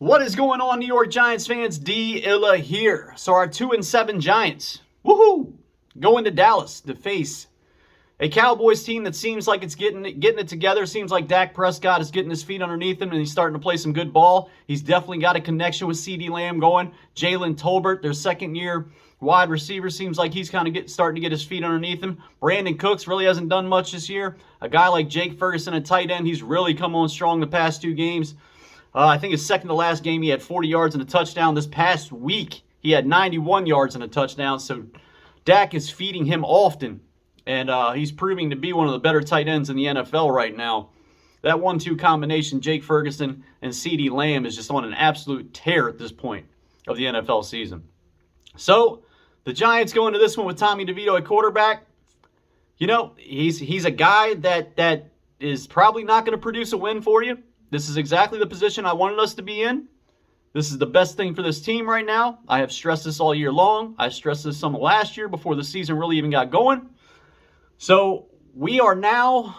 What is going on, New York Giants fans? D. Illa here. So our 2-7 Giants, woohoo, going to Dallas to face a Cowboys team that seems like it's getting it together. Seems like Dak Prescott is getting his feet underneath him and he's starting to play some good ball. He's definitely got a connection with CeeDee Lamb going. Jalen Tolbert, their second-year wide receiver, seems like he's kind of starting to get his feet underneath him. Brandon Cooks really hasn't done much this year. A guy like Jake Ferguson, a tight end, he's really come on strong the past two games. I think his second to last game, he had 40 yards and a touchdown. This past week, he had 91 yards and a touchdown. So Dak is feeding him often, and he's proving to be one of the better tight ends in the NFL right now. That 1-2 combination, Jake Ferguson and CeeDee Lamb, is just on an absolute tear at this point of the NFL season. So the Giants go into this one with Tommy DeVito at quarterback. You know, he's a guy that is probably not going to produce a win for you. This is exactly the position I wanted us to be in. This is the best thing for this team right now. I have stressed this all year long. I stressed this some last year before the season really even got going. So we are now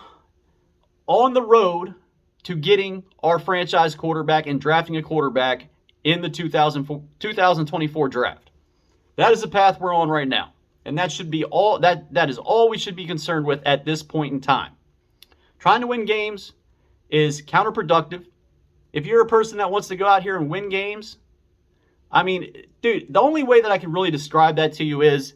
on the road to getting our franchise quarterback and drafting a quarterback in the 2024 draft. That is the path we're on right now. And that should be all that is all we should be concerned with at this point in time. Trying to win games is counterproductive. If you're a person that wants to go out here and win games, I mean, dude, the only way that I can really describe that to you is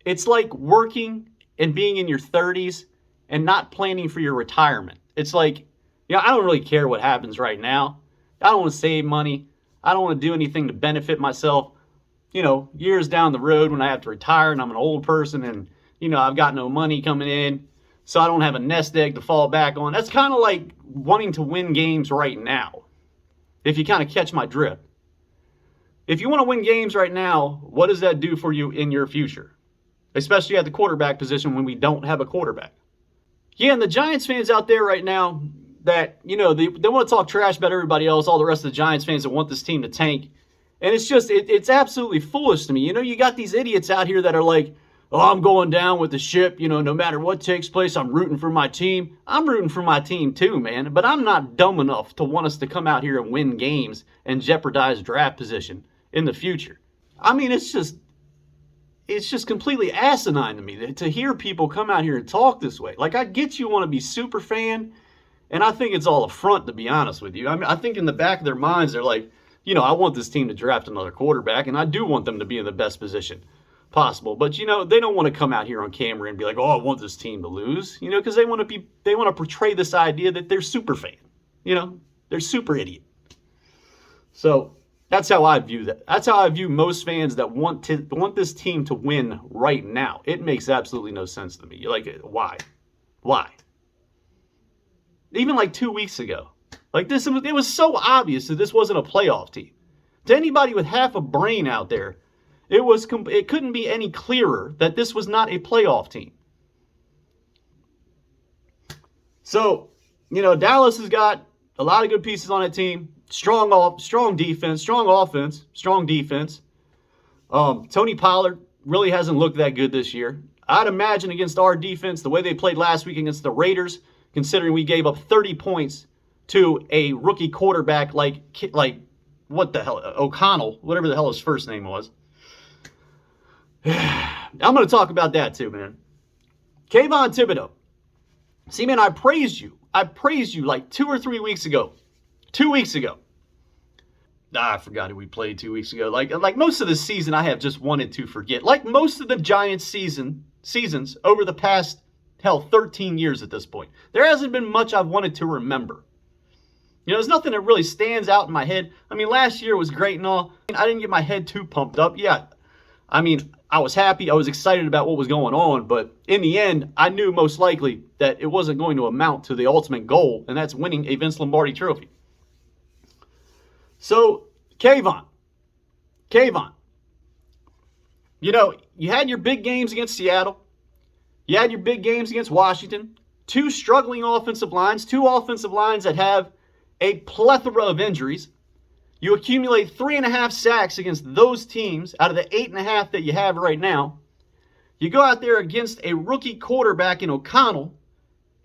it's like working and being in your 30s and not planning for your retirement. It's like, I don't really care what happens right now. I don't want to save money. I don't want to do anything to benefit myself. Years down the road when I have to retire and I'm an old person and, I've got no money coming in, so I don't have a nest egg to fall back on. That's kind of like wanting to win games right now, if you kind of catch my drift. If you want to win games right now, what does that do for you in your future? Especially at the quarterback position when we don't have a quarterback. Yeah, and the Giants fans out there right now that, they want to talk trash about everybody else, all the rest of the Giants fans that want this team to tank. And it's just, it's absolutely foolish to me. You got these idiots out here that are like, oh, I'm going down with the ship. No matter what takes place, I'm rooting for my team. I'm rooting for my team too, man. But I'm not dumb enough to want us to come out here and win games and jeopardize draft position in the future. I mean, it's just completely asinine to me to hear people come out here and talk this way. Like, I get you want to be super fan, and I think it's all a front, to be honest with you. I mean, I think in the back of their minds, they're like, I want this team to draft another quarterback, and I do want them to be in the best position possible. But, they don't want to come out here on camera and be like, oh, I want this team to lose, because they want to portray this idea that they're super fan. They're super idiot. So that's how I view that. That's how I view most fans that want this team to win right now. It makes absolutely no sense to me. You're like, why? Why? Even like 2 weeks ago. Like this, it was so obvious that this wasn't a playoff team. To anybody with half a brain out there, it couldn't be any clearer that this was not a playoff team. So, Dallas has got a lot of good pieces on that team. Strong defense, strong offense, strong defense. Tony Pollard really hasn't looked that good this year. I'd imagine against our defense, the way they played last week against the Raiders, considering we gave up 30 points to a rookie quarterback like what the hell, O'Connell, whatever the hell his first name was. I'm going to talk about that too, man. Kayvon Thibodeau. See, man, I praised you like 2 or 3 weeks ago. 2 weeks ago. I forgot who we played 2 weeks ago. Like most of the season, I have just wanted to forget. Like most of the Giants seasons over the past, 13 years at this point. There hasn't been much I've wanted to remember. There's nothing that really stands out in my head. I mean, last year was great and all. I didn't get my head too pumped up. Yeah, I mean, I was happy. I was excited about what was going on. But in the end, I knew most likely that it wasn't going to amount to the ultimate goal, and that's winning a Vince Lombardi trophy. So, Kayvon. You had your big games against Seattle. You had your big games against Washington. Two struggling offensive lines. Two offensive lines that have a plethora of injuries. You accumulate 3.5 sacks against those teams out of the 8.5 that you have right now. You go out there against a rookie quarterback in O'Connell,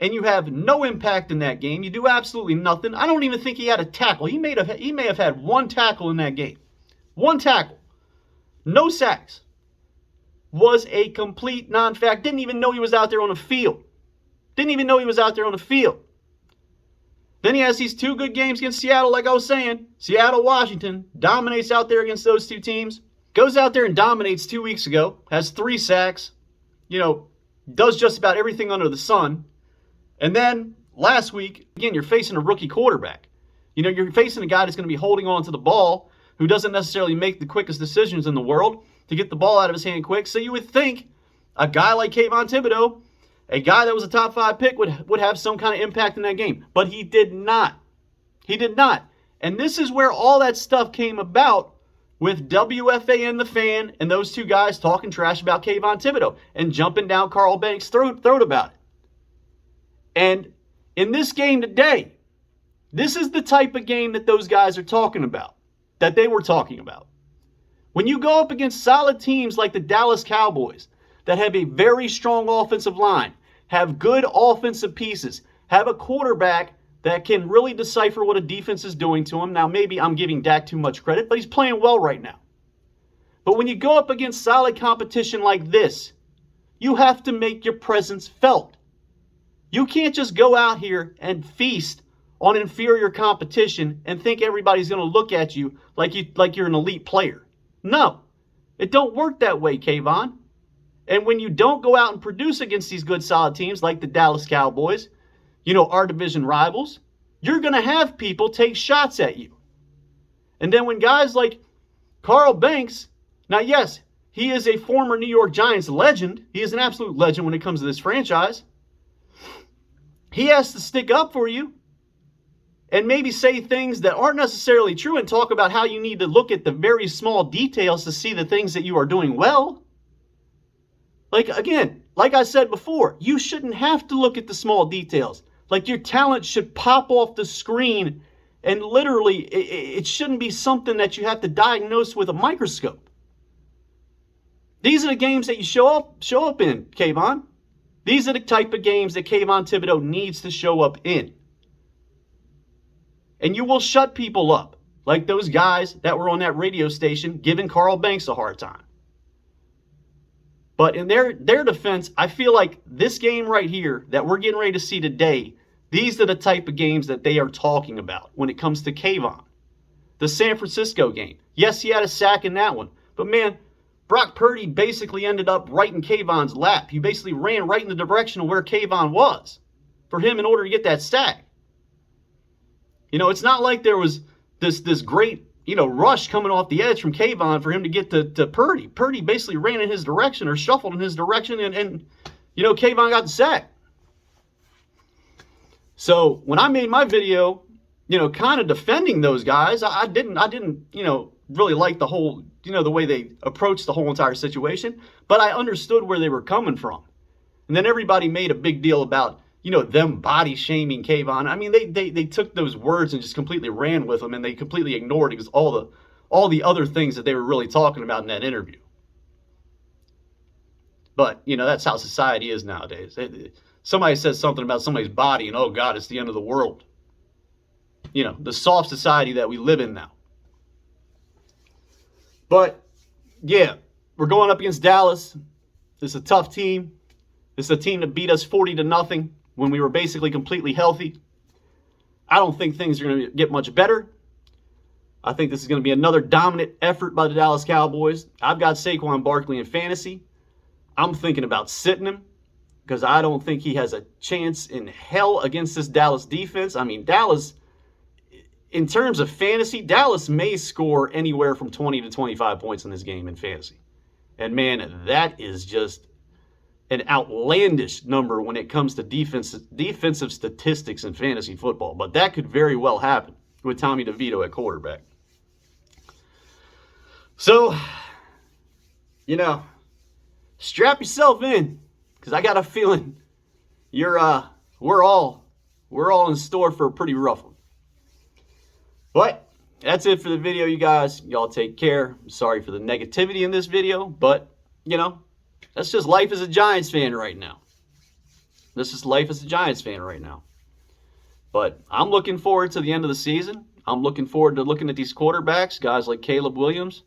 and you have no impact in that game. You do absolutely nothing. I don't even think he had a tackle. He may have had one tackle in that game. One tackle. No sacks. Was a complete non-fact. Didn't even know he was out there on the field. Didn't even know he was out there on the field. Then he has these 2 good games against Seattle, like I was saying. Seattle, Washington, dominates out there against those 2 teams. Goes out there and dominates 2 weeks ago. Has 3 sacks. Does just about everything under the sun. And then last week, again, you're facing a rookie quarterback. You're facing a guy that's going to be holding on to the ball, who doesn't necessarily make the quickest decisions in the world to get the ball out of his hand quick. So you would think a guy like Kayvon Thibodeau, a guy that was a top 5 pick, would have some kind of impact in that game. But he did not. He did not. And this is where all that stuff came about, with WFA and the Fan and those 2 guys talking trash about Kayvon Thibodeau and jumping down Carl Banks' throat about it. And in this game today, this is the type of game that those guys are talking about, that they were talking about. When you go up against solid teams like the Dallas Cowboys that have a very strong offensive line, have good offensive pieces, have a quarterback that can really decipher what a defense is doing to him. Now, maybe I'm giving Dak too much credit, but he's playing well right now. But when you go up against solid competition like this, you have to make your presence felt. You can't just go out here and feast on inferior competition and think everybody's going to look at you like you're an elite player. No, it don't work that way, Kayvon. And when you don't go out and produce against these good, solid teams like the Dallas Cowboys, our division rivals, you're going to have people take shots at you. And then when guys like Carl Banks, now yes, he is a former New York Giants legend. He is an absolute legend when it comes to this franchise. He has to stick up for you and maybe say things that aren't necessarily true and talk about how you need to look at the very small details to see the things that you are doing well. Like I said before, you shouldn't have to look at the small details. Like, your talent should pop off the screen, and literally it shouldn't be something that you have to diagnose with a microscope. These are the games that you show up in, Kayvon. These are the type of games that Kayvon Thibodeau needs to show up in. And you will shut people up, like those guys that were on that radio station giving Carl Banks a hard time. But in their defense, I feel like this game right here that we're getting ready to see today, these are the type of games that they are talking about when it comes to Kayvon. The San Francisco game. Yes, he had a sack in that one. But man, Brock Purdy basically ended up right in Kayvon's lap. He basically ran right in the direction of where Kayvon was for him in order to get that sack. It's not like there was this great rush coming off the edge from Kayvon for him to get to Purdy. Purdy basically ran in his direction or shuffled in his direction, and Kayvon got the sack. So when I made my video, kind of defending those guys, I didn't really like the whole, the way they approached the whole entire situation, but I understood where they were coming from. And then everybody made a big deal about, them body shaming Kayvon. I mean, they took those words and just completely ran with them, and they completely ignored all the other things that they were really talking about in that interview. But, that's how society is nowadays. Somebody says something about somebody's body, and oh God, it's the end of the world. The soft society that we live in now. But, yeah, we're going up against Dallas. This is a tough team. This is a team that beat us 40-0 when we were basically completely healthy. I don't think things are going to get much better. I think this is going to be another dominant effort by the Dallas Cowboys. I've got Saquon Barkley in fantasy. I'm thinking about sitting him because I don't think he has a chance in hell against this Dallas defense. I mean, Dallas, in terms of fantasy, Dallas may score anywhere from 20 to 25 points in this game in fantasy. And man, that is just an outlandish number when it comes to defensive statistics in fantasy football. But that could very well happen with Tommy DeVito at quarterback. So, strap yourself in, because I got a feeling we're all in store for a pretty rough one. But that's it for the video, you guys. Y'all take care. I'm sorry for the negativity in this video, but that's just life as a Giants fan right now. This is life as a Giants fan right now. But I'm looking forward to the end of the season. I'm looking forward to looking at these quarterbacks, guys like Caleb Williams,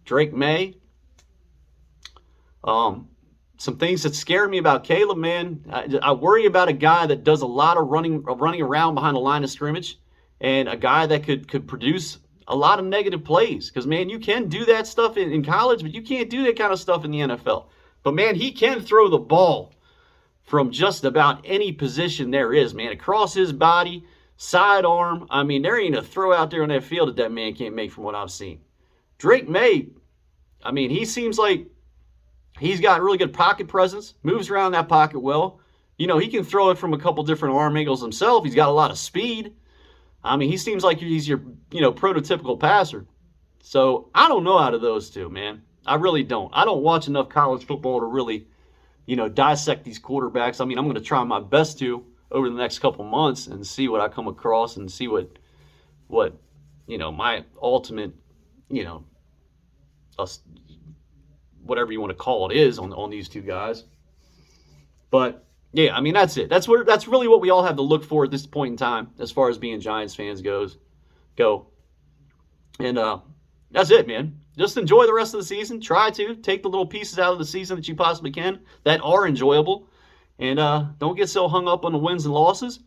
Drake May. Some things that scare me about Caleb, man. I worry about a guy that does a lot of running around behind the line of scrimmage, and a guy that could produce a lot of negative plays. Because, man, you can do that stuff in college, but you can't do that kind of stuff in the NFL. But, man, he can throw the ball from just about any position there is, man. Across his body, sidearm. I mean, there ain't a throw out there on that field that man can't make from what I've seen. Drake May, I mean, he seems like he's got really good pocket presence, moves around that pocket well. You know, he can throw it from a couple different arm angles himself. He's got a lot of speed. I mean, he seems like he's your, prototypical passer. So I don't know out of those two, man. I really don't. I don't watch enough college football to really, dissect these quarterbacks. I mean, I'm going to try my best to over the next couple months and see what I come across and see what my ultimate, whatever you want to call it is on these two guys. But yeah, I mean, that's it. That's really what we all have to look for at this point in time as far as being Giants fans go. And that's it, man. Just enjoy the rest of the season. Try to take the little pieces out of the season that you possibly can that are enjoyable. And don't get so hung up on the wins and losses.